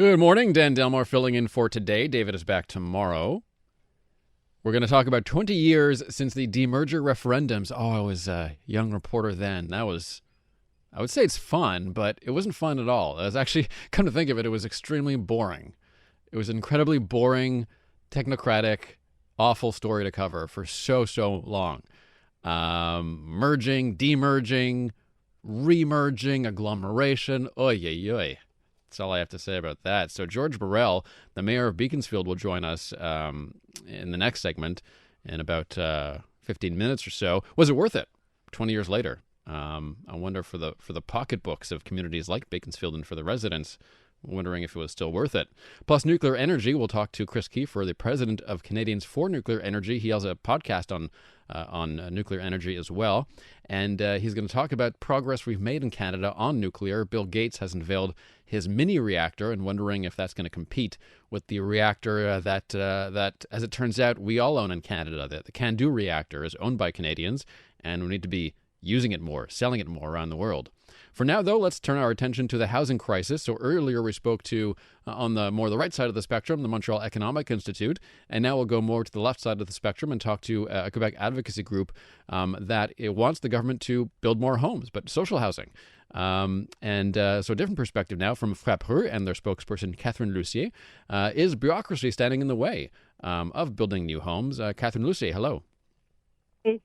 Good morning, Dan Delmar filling in for today. David is back tomorrow. We're going to talk about 20 years since the demerger referendums. Oh, I was a young reporter then. I would say it's fun, but it wasn't fun at all. It was actually, come to think of it, it was extremely boring. It was an incredibly boring, technocratic, awful story to cover for so long. Merging, demerging, remerging, agglomeration, oy. That's all I have to say about that. So George Burrell, the mayor of Beaconsfield, will join us in the next segment in about 15 minutes or so. Was it worth it 20 years later? I wonder for the pocketbooks of communities like Beaconsfield and for the residents, wondering if it was still worth it. Plus nuclear energy. We'll talk to Chris Kiefer, the president of Canadians for Nuclear Energy. He has a podcast on nuclear energy as well. And he's going to talk about progress we've made in Canada on nuclear. Bill Gates has unveiled his mini reactor and wondering if that's going to compete with the reactor that, as it turns out, we all own in Canada. The CANDU reactor is owned by Canadians, and we need to be using it more, selling it more around the world. For now, though, let's turn our attention to the housing crisis. So earlier we spoke to, on the right side of the spectrum, the Montreal Economic Institute, and now we'll go more to the left side of the spectrum and talk to a Quebec advocacy group that it wants the government to build more homes, but social housing. So a different perspective now from FRAPRU and their spokesperson, Catherine Lussier. Is bureaucracy standing in the way of building new homes? Catherine Lussier, hello. Hey.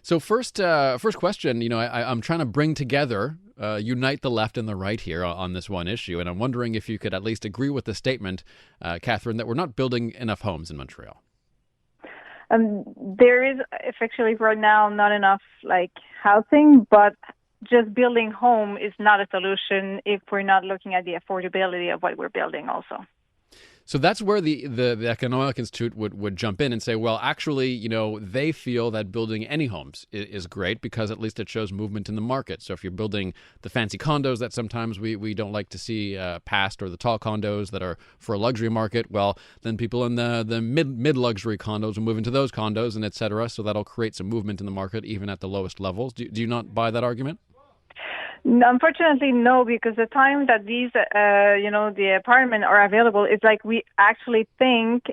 So first question, I'm trying to bring together, unite the left and the right here on this one issue. And I'm wondering if you could at least agree with the statement, Catherine, that we're not building enough homes in Montreal. There is effectively right now not enough housing, but just building home is not a solution if we're not looking at the affordability of what we're building also. So that's where the Economic Institute would jump in and say, well, actually, they feel that building any homes is great because at least it shows movement in the market. So if you're building the fancy condos that sometimes we don't like to see passed, or the tall condos that are for a luxury market, well, then people in the mid-luxury condos will move into those condos and et cetera. So that'll create some movement in the market even at the lowest levels. Do you not buy that argument? Unfortunately, no, because the time that these, the apartments are available, it's like we actually think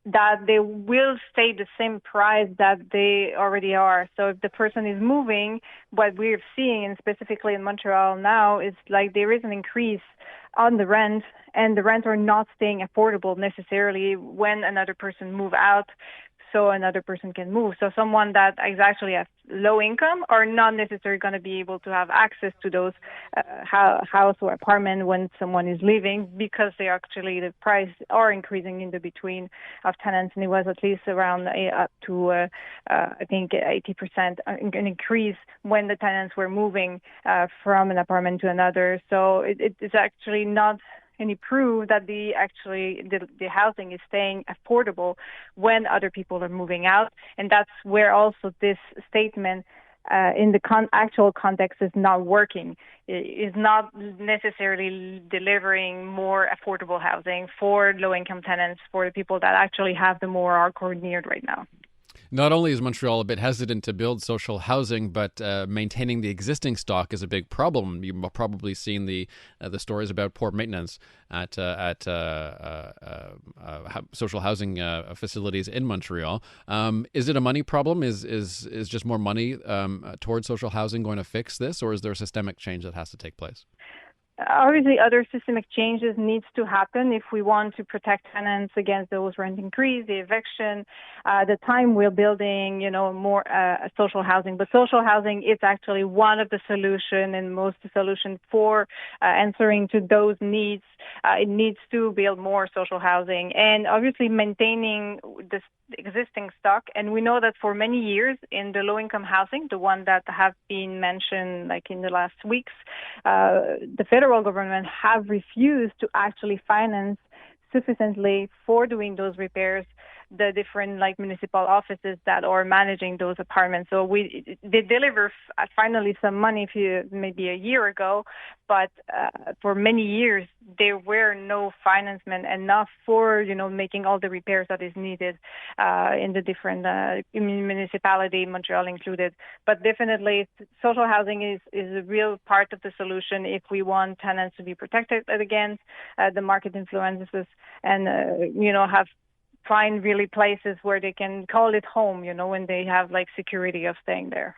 that they will stay the same price that they already are. So if the person is moving, what we're seeing, and specifically in Montreal now, is like there is an increase on the rent, and the rents are not staying affordable necessarily when another person move out. So another person can move. So someone that is actually at low income are not necessarily going to be able to have access to those house or apartment when someone is leaving, because the price are increasing in the between of tenants, and it was at least around up to I think 80% an increase when the tenants were moving from an apartment to another. So it's actually not any proof that the housing is staying affordable when other people are moving out. And that's where also this statement in the actual context is not working. It is not necessarily delivering more affordable housing for low-income tenants, for the people that actually have the more hardcore need right now. Not only is Montreal a bit hesitant to build social housing, but maintaining the existing stock is a big problem. You've probably seen the stories about poor maintenance at social housing facilities in Montreal. Is it a money problem? Is just more money towards social housing going to fix this, or is there a systemic change that has to take place? Obviously, other systemic changes needs to happen if we want to protect tenants against those rent increase, the eviction, the time we're building, more social housing. But social housing is actually one of the solution and most solution for answering to those needs. It needs to build more social housing and obviously maintaining this existing stock. And we know that for many years in the low-income housing, the one that have been mentioned in the last weeks, the federal government have refused to actually finance sufficiently for doing those repairs the different like municipal offices that are managing those apartments. So they deliver finally some money maybe a year ago, but for many years there were no financement enough for making all the repairs that is needed in the different municipality, Montreal included. But definitely, social housing is a real part of the solution if we want tenants to be protected against the market influences and find really places where they can call it home, when they have like security of staying there.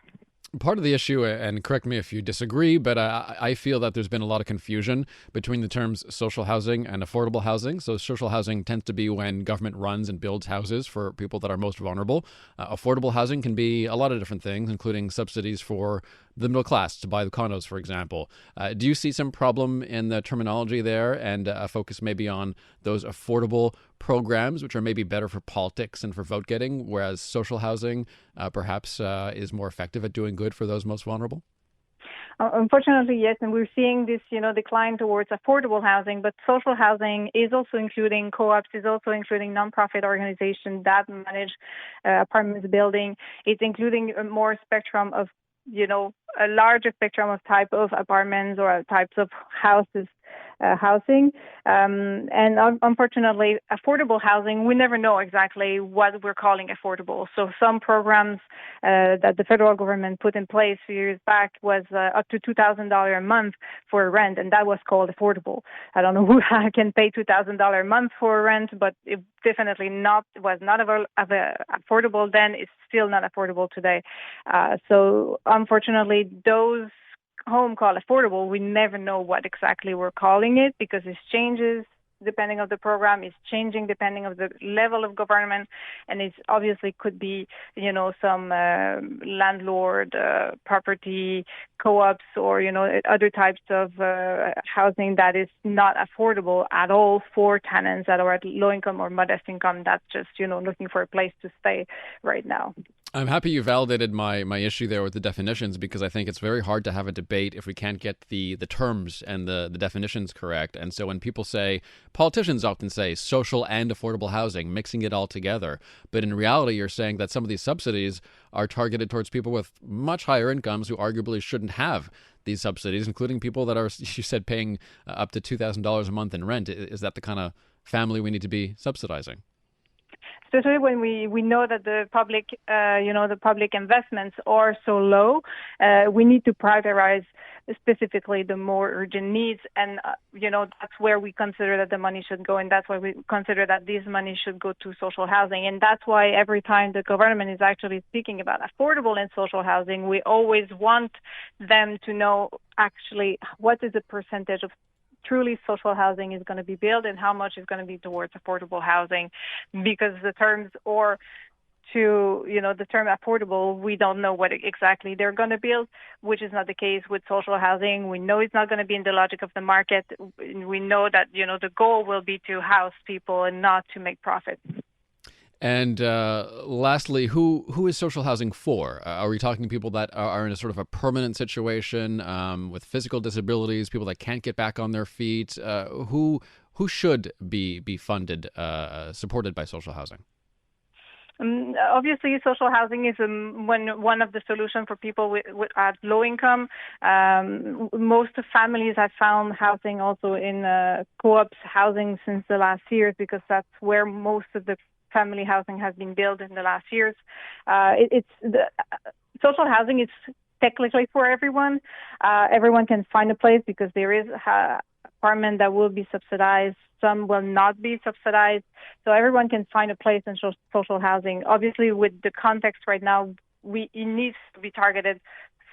Part of the issue, and correct me if you disagree, but I feel that there's been a lot of confusion between the terms social housing and affordable housing. So social housing tends to be when government runs and builds houses for people that are most vulnerable. Affordable housing can be a lot of different things, including subsidies for the middle class to buy the condos, for example. Do you see some problem in the terminology there and a focus maybe on those affordable programs, which are maybe better for politics and for vote getting, whereas social housing perhaps is more effective at doing good for those most vulnerable? Unfortunately, yes, and we're seeing this, decline towards affordable housing. But social housing is also including co-ops, is also including nonprofit organizations that manage apartments building. It's including a more spectrum of, a larger spectrum of type of apartments or types of housing. And unfortunately, affordable housing, we never know exactly what we're calling affordable. So some programs that the federal government put in place a few years back was up to $2,000 a month for rent, and that was called affordable. I don't know who can pay $2,000 a month for rent, but it definitely was not affordable then. It's still not affordable today. So unfortunately, those home called affordable, we never know what exactly we're calling it because it changes depending on the program, it's changing depending on the level of government, and it obviously could be, some landlord property co-ops or, other types of housing that is not affordable at all for tenants that are at low income or modest income that's just, looking for a place to stay right now. I'm happy you validated my issue there with the definitions, because I think it's very hard to have a debate if we can't get the terms and the definitions correct. And so when people say, politicians often say social and affordable housing, mixing it all together. But in reality, you're saying that some of these subsidies are targeted towards people with much higher incomes who arguably shouldn't have these subsidies, including people that are, you said, paying up to $2,000 a month in rent. Is that the kind of family we need to be subsidizing? Especially when we know that the public investments are so low, we need to prioritize specifically the more urgent needs, and that's where we consider that the money should go, and that's why we consider that this money should go to social housing, and that's why every time the government is actually speaking about affordable and social housing, we always want them to know actually what is the percentage of truly social housing is going to be built and how much is going to be towards affordable housing, because the terms the term affordable, we don't know what exactly they're going to build, which is not the case with social housing. We know it's not going to be in the logic of the market. We know that, the goal will be to house people and not to make profit. And lastly, who is social housing for? Are we talking to people that are in a sort of a permanent situation with physical disabilities, people that can't get back on their feet? Who should be funded, supported by social housing? Obviously, social housing is one of the solutions for people at low income. Most families have found housing also in co-ops housing since the last years, because that's where most of the family housing has been built in the last years. Social housing is technically for everyone. Everyone can find a place because there is apartment that will be subsidized. Some will not be subsidized. So everyone can find a place in social housing. Obviously, with the context right now, it needs to be targeted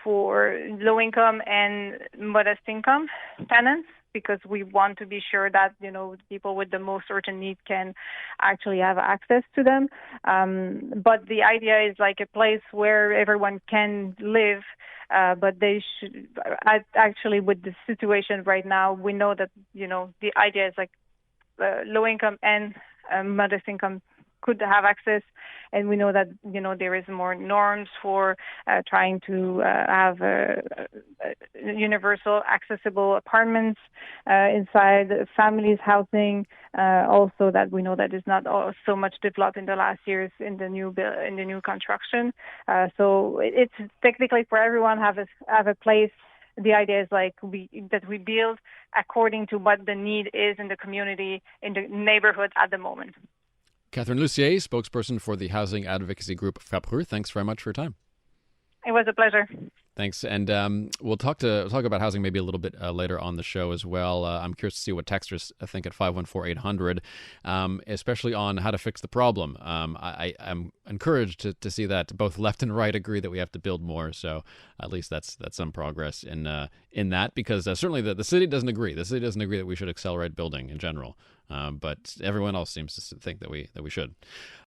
for low income and modest income tenants, because we want to be sure that, people with the most urgent needs can actually have access to them. But the idea is like a place where everyone can live, but they should actually, with the situation right now, we know that, the idea is like low income and modest income could have access. And we know that, there is more norms for trying to have universal accessible apartments inside families' housing. Also, that we know that is not so much developed in the last years in the new construction. So it's technically for everyone have a place. The idea is that we build according to what the need is in the community, in the neighborhood at the moment. Catherine Lussier, spokesperson for the housing advocacy group FRAPRU. Thanks very much for your time. It was a pleasure. Thanks, and we'll talk about housing maybe a little bit later on the show as well. I'm curious to see what texters think at 514-800, especially on how to fix the problem. I'm encouraged to see that both left and right agree that we have to build more. So at least that's some progress in that, because certainly the city doesn't agree. The city doesn't agree that we should accelerate building in general, but everyone else seems to think that we should.